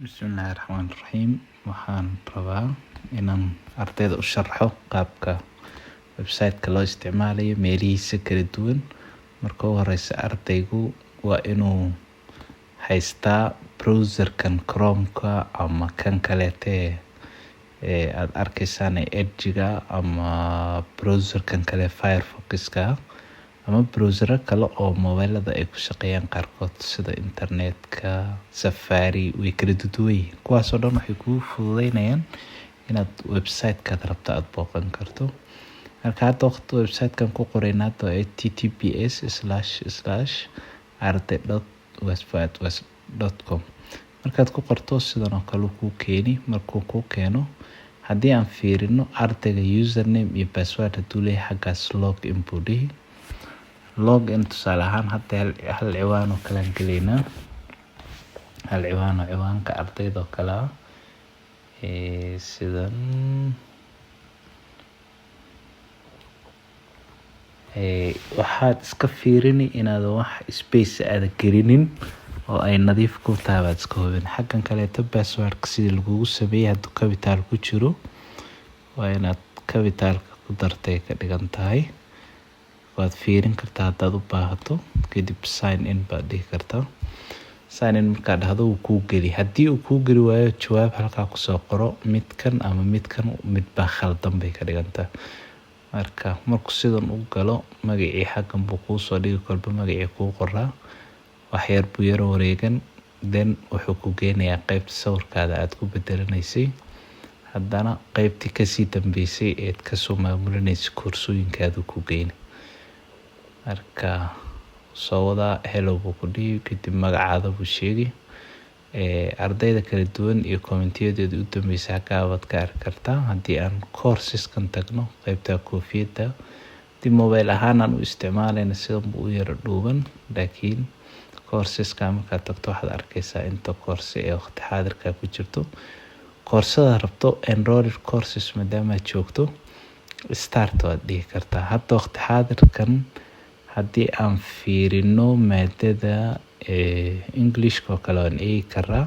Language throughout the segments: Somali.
Bismillahirrahmanirrahiim. Waxaan rabaa inaan ardayda u sharxo qaabka website-ka loo isticmaalayo meelihiisa kala duwan. Marka ugu horeysa ardaygu waa inuu haystaa browser-kan Chrome-ka ama kan kaleete aad arkaysaan Edge-ga ama browser-kan kale Firefox-ka ama browser kale oo mobilada ay ku shaqeeyaan qaarkood sida internet-ka, Safari way kala duwan yihiin. Kuwaas oo dhan waxay kuu fududeynayaan inaad website-ka rabto aad booqan karto. Marka hadda waqti website-kan ku qorayna hadda https://arday.westfield.com markaad ku qorto sidan oo kale ku keeni. Markuu ku keeno haddii aan fiirino ardayga username iyo password haduu leeyahay xaggaas login buu dhihi. login tusaale ahaan hadda hal ciwaan oo kala galeynaa. hal ciwaan oo ciwaanka ardayda oo kala sidan waxaad iska fiirini inaad wax space aad gelinin oo ay nadiif ku tahay baad iska hubin. Xaggan kaleeto password-ka sidii lagugu sameeyay hadduu capital ku jiro waa inaad capital-ka ku dartay ka dhigan tahay. waad fiirin kartaa haddaad u baahato kadib sign in baad dhihi kartaa. sign in markaad dhahdo uu kuu geli. Haddii uu kuu geli waayo jawaab halkaa kusoo qoro midkan ama midkan mid baa khaldan bay ka dhigan tahay. Marka markuu sidan u galo magacii xaggan buu kuu soo dhigi kolba magacii kuu qoraa wax yar buu yar wareegan then wuxuu ku geenayaa qaybta sawirkaada aad ku bedelanaysay haddana qaybtii kasii dambeysay eed kasoo maamulinaysay koorsooyinkaadu ku geeni. Marka soo wada hello buu ku dhihi kadib magacaada buu sheegi. Ardayda kala duwan iyo commentiyadooda u dambeysay halkaa waad ka arki kartaa. Haddii aan courses-kan tagno qaybta koofiyadda dib mobile ahaan aan u isticmaalayna sidan buu u yara dhuuban laakiin courses-ka markaad tagto waxaad arkaysaa inta course ee waqti xaadirka ku jirto. Koorsada rabto enrolled courses maadaama aad joogto start waad dhihi kartaa. Hadda waqti xaadirkan haddii aan fiirino maadada English oo kale waan eegi karaa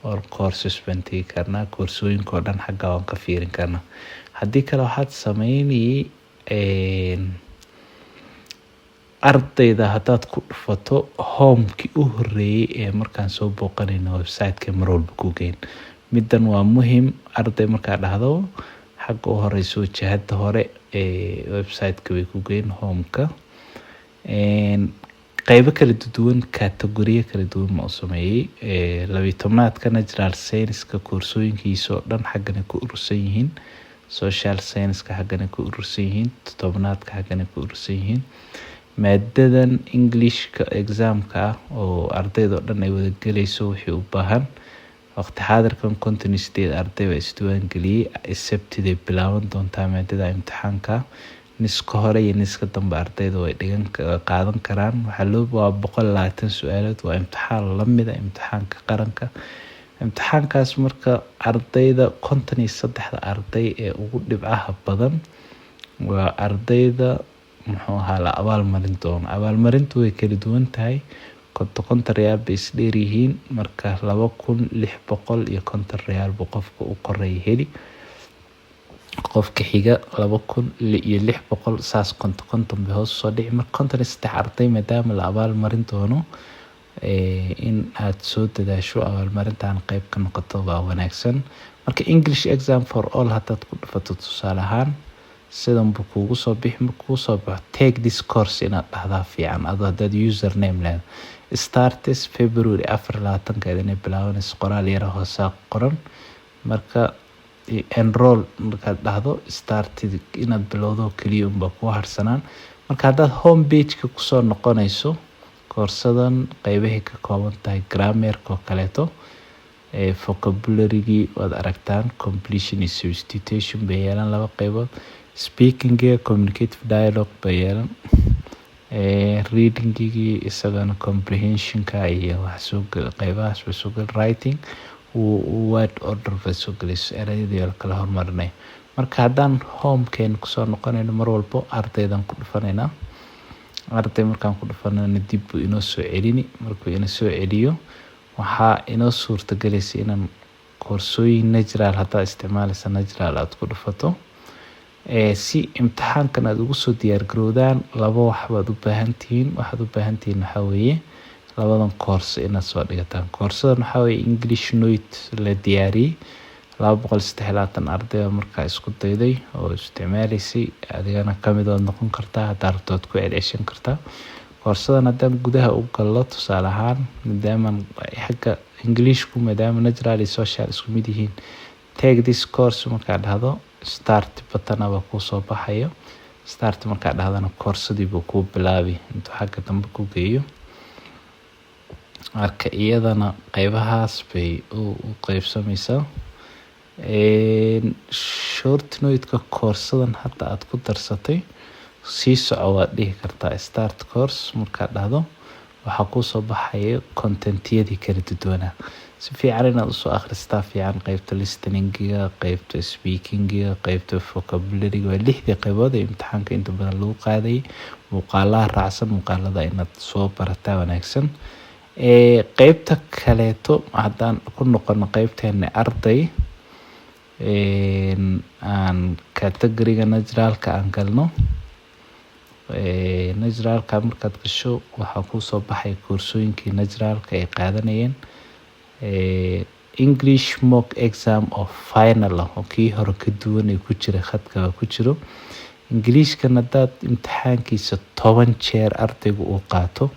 or courses baan tegi karnaa. Koorsooyinka oo dhan xagga waan ka fiirin karnaa. Haddii kale waxaad sameynayay ardayda haddaad ku dhufato home-kii u horeeyay ee markaan soo booqanayno website-ka mar walba ku geyn. Middan waa muhiim arday markaa dhahdo xagga u horeyso jihada hore website-ka way ku geyn home-ka. qaybo kala duwan category kala duwan ma u sameeyay 12aadka natural science-ka koorsooyinkiisa oo dhan xaggan ku urursan yihiin. social science-ka xaggan ku urursan yihiin. 7aadka xaggan ku urursan yihiin. maadadan English-ka exam-ka oo ardayda oo dhan ay wada galayso wixii u baahan waqti xaadirkan 58 arday waa isdiiwaan galiyay sabtida bilaaban doontaa maadada imtixaanka. niska hore iyo niska dambe ardayda way qaadan karaan. waxaa loo waa 120 su'aalood waa imtixaan la mid ah imtixaanka qaranka. imtixaankaas marka ardayda 53 arday ee ugu dhibcaha badan waa ardayda muxuu ahaa la abaalmarin doono. abaalmarintu way kala duwan tahay. konton riyaal bay isdheer yihiin marka 2650 riyaal buu qofka u qoray heli. qofka xiga 2600 saas konton bay hoos soo dhici. marka 53 arday maadaama la abaalmarin doono in aad soo dadaasho abaalmarintan qayb ka noqoto waa wanaagsan. marka English exam for all haddaad ku dhufato tusaale ahaan sidan buu kugu soo bixi. markuu soo baxo take this course inaad dhahdaa fiican haddaad username leedahay. starts February 24 inay bilaabanayso qoraal yar hoose qoran. marka enroll markaad dhahdo started inaad bilowdo kaliya unbaa ku harsanaan. marka haddaad home page-ka kusoo noqonayso koorsadan qaybahay ka kooban tahay grammar-ka oo kaleeto vocabulary-gii waad aragtaan completion iyo substitution bay yeelan laba qaybood. speaking-ga communicative dialogue bay yeelan. reading-gii isagana comprehension-ka iyo wax soo qaybahaas way soo gal. writing word order bay soo galayso erayadii la kala hormarinay. marka haddaan home-keen kusoo noqonayno mar walbo ardaydan ku dhufanaynaa. arday markaan ku dhufanayna dib buu inoo soo celini. markuu inoo soo celiyo waxaa inoo suurtagelaysa inaan koorsooyin natural hadaa isticmaalaysa natural aad ku dhufato si imtixaankan aad ugu soo diyaar garowdaan. laba wax baad u baahan tihiin. waxaad u baahan tihiin waxaa weeye labadan koorso inaad soo dhigataan. koorsadan waxaa weeye English Note la diyaariyey 223 arday markaa isku dayday oo isticmaalaysay, adigana kamid oo noqon kartaa hadaa rabto waad ku celceshan kartaa. koorsadan haddaan gudaha u gallo tusaale ahaan, maadaama xagga Englishku maadaama natural iyo social isku mid yihiin, take this course markaa dhahdo start button aba kuu soo baxayo. start markaa dhahdana koorsadii buu kuu bilaabi intuu xagga dambe ku geeyo. marka iyadana qaybahaas bay u qaybsamaysaa. short note-ka koorsadan hadda aad ku darsatay sii soco waad dhihi kartaa start course markaa dhahdo waxaa kuu soo baxaya contentiyadii kala duwanaa. si fiican inaad usoo akhristaa fiican. qaybta listeningiga, qaybta speakingiga, qaybta vocabulary-ga waa 6 qaybood ee imtixaanka inta badan lagu qaadayay. muuqaalaha raacsan, muuqaalada inaad soo barataa wanaagsan. qaybta kaleeto haddaan ku noqono qaybteena arday, aan category-ga naturalka aan galno. naturalka markaad gasho waxaa kuu soo baxay koorsooyinkii naturalka ay qaadanayeen. English mock exam oo final oo kii hore ka duwan ee ku jira khadka ku jiro. Englishkan hadaad imtixaankiisa 10 jeer ardaygu uu qaato,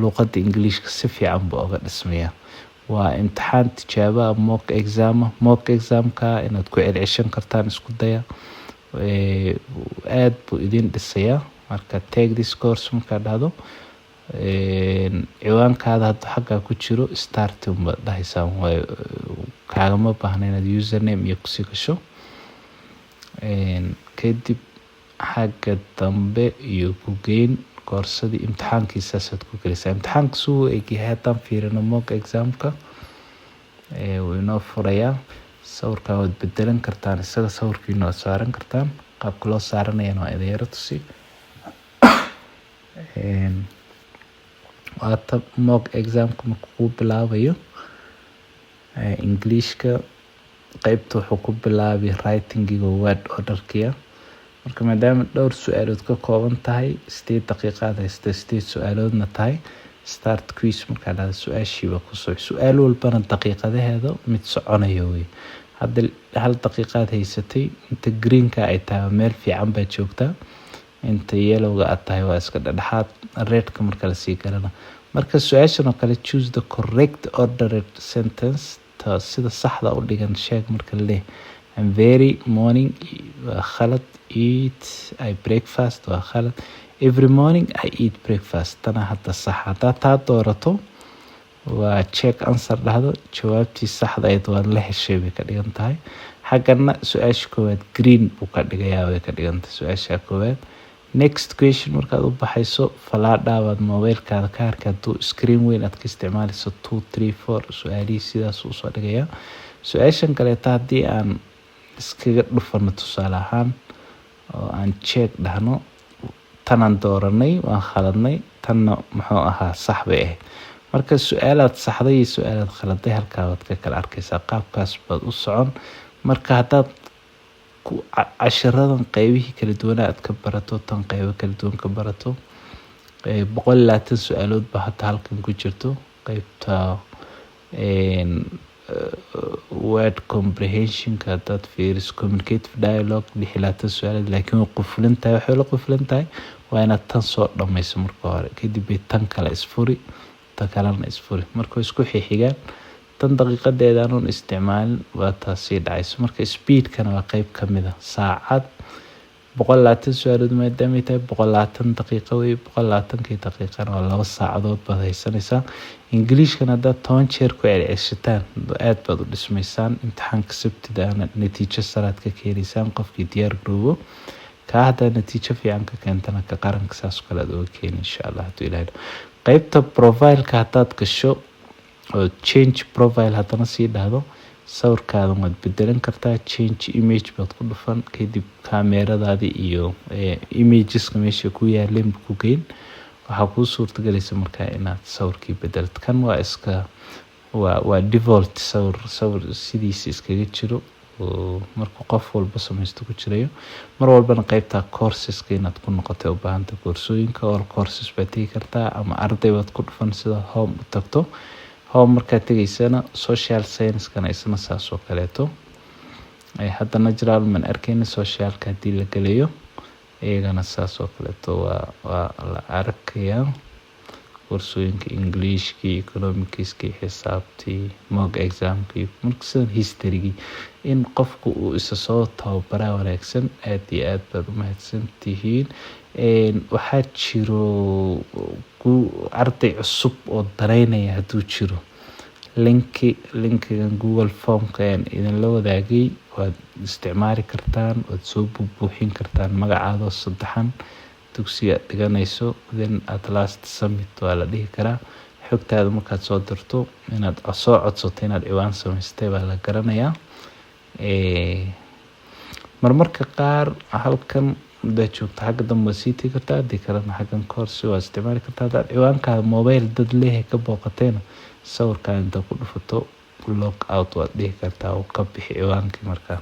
luqadda Englishka si fiican buu uga dhismayaa. waa imtixaan tijaabo mock exam. mock examka inaad ku celceshan kartaan isku daya. aad buu idin dhisayaa. marka take this course markaa dhahdo ciwaankaada hadda xagga ku jiro start uma dhahaysaa. kaagama baahna inaad username iyo kusii gasho. kadib xagga dambe iyo ku geyn koorsadii imtixaankiisaasaad ku gelaysaa. imtixaanka suu egyahay haddaan fiirino mock examka wuu inoo furayaa. sawirkaa waad bedelan kartaan, isaga sawirkiina waad saaran kartaan. qaabka loo saaranayana waa idin yaro tusi. waata mock examka markuu ku bilaabayo Englishka qaybta wuxuu ku bilaabi writing-iga word order-kiya. marka maadaama dhowr su'aalood ka kooban tahay 8 daqiiqaad haysta 8 su'aaloodna tahay, start quiz markaa dhahdo su-aashiiba ku soo su'aal walbana daqiiqadaheeda mid soconayo wey. hadda 1 daqiiqaad haysatay, inta greenka ay tahay meel fiican baa joogtaa, inta yellowga aad tahay waa iska dhexdhexaad. redka marka la sii galana marka su-aashan oo kale choose the correct ordered sentence, sida saxda u dhigan sheeg. marka leh I'm very morning waa khalad, eat I breakfast waa khalad, every morning I eat breakfast tana hadda sax. haddaa taa doorato waa check answer dhahdo, jawaabtii saxda ayd waa la heshay bay ka dhigan tahay. xaggana su-aasha koowaad green buu ka dhigayaa way ka dhigan tahay su-aasha koowaad. next question markaad u baxayso falaadhaabaad mobilekaada ka arka hadduu screen weyn aad ka isticmaalayso 2 3 4 su-aalihii sidaas uu soo dhigayaa. su-aashan kaleeta haddii aan iskaga dhufano tusaale ahaan oo aan check dhahno, tanaan dooranay waan khaladnay, tanna muxuu ahaa sax bay ahayd. marka su-aalaad saxday iyo su-aalaad khaladay halkaa waad ka kala arkaysaa. qaabkaas baad u socon. marka haddaad cashiradan qaybihii kala duwan aad ka barato, tan qaybo kala duwan ka barato, 120 su-aalood baa hadda halkan ku jirto. qaybta word comprehension ka haddaad fiiriso communicative dialogue 26 su-aalood, laakiin way qufulan tahay. waxay la qufulan tahay waa inaad tan soo dhammayso marka hore, kadib bay tan kale isfuri, tan kalena isfuri. marka isku xixigaan tan daqiiqadeeda aanun isticmaalin waa taasii dhacayso. marka speedkana waa qayb ka mid ah. saacad 120 su-aalood maadaama ay tahay 120 daqiiqo wey. 120 daqiiqana waa 2 saacadood baad haysanaysaa. Englishkan haddaad 10 jeer ku celceshataan aad baad u dhismaysaan. imtixaanka sabtida ana natiijo saraad ka keenaysaan qofkii diyaar garoobo. kaa haddaa natiijo fiican ka keentana ka qaranka saas kale aad uga keeni insha Allah hadduu ilaahay. qaybta profile-ka haddaad gasho oo change profile haddana sii dhahdo, sawirkaada waad bedelan kartaa. change image baad ku dhufan, kadib kaameradaadii iyo imageska meesha ku yaaleen ku geyn. waxaa kuu suurtagelaysa markaa inaad sawirkii bedelto. kan waa iska waa default sawir sidiisa iskaga jiro oo marka qof walba samaysto ku jirayo mar walbana qaybta courseska inaad ku noqotay u baahanta koorsooyinka oo courses baad tagi kartaa ama arday baad ku dhufan sida home u tagto home markaad tegaysana social science kana isna saas oo kaleeto hadda natural man arkayna socialka hadii la galayo iyagana saas oo kaleeto waa la arkayaa koorsooyinka Englishki, economicski, xisaabtii, mock examki, marka sida historygi in qofku uu isa soo tababara wanaagsan aad iyo aad baad u mahadsantihiin waxaa jiro arday cusub oo dareynaya haduu jiro linkigan Google Form-ka ayaan idin la wadaagay waad isticmaali kartaan waad soo buuxin kartaan magacaada saddexan dugsiga dhiganayso then at last submit waa la dhihi karaa xogtaada markaad soo dirto inaad soo codsato inaad ciwaan samaystay baa la garanayaa marmarka qaar halkan dad joogta xagga dambe sii tagi kartaa hadii kalena xaggan course waa isticmaali kartaa ciwaankaada mobile dad leeyahay ka booqatayna sawirkaan inta ku dhufato log out waad dhihi kartaa oo ka bixi ciwaankii markaa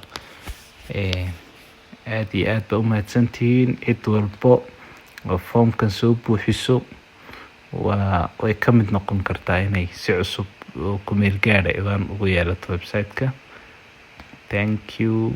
aad iyo aad baa u mahadsantihiin cid walbo oo foomkan soo buuxiso way ka mid noqon kartaa inay si cusub oo ku meel gaadha ciwaan ugu yeelato website-ka. Thank you.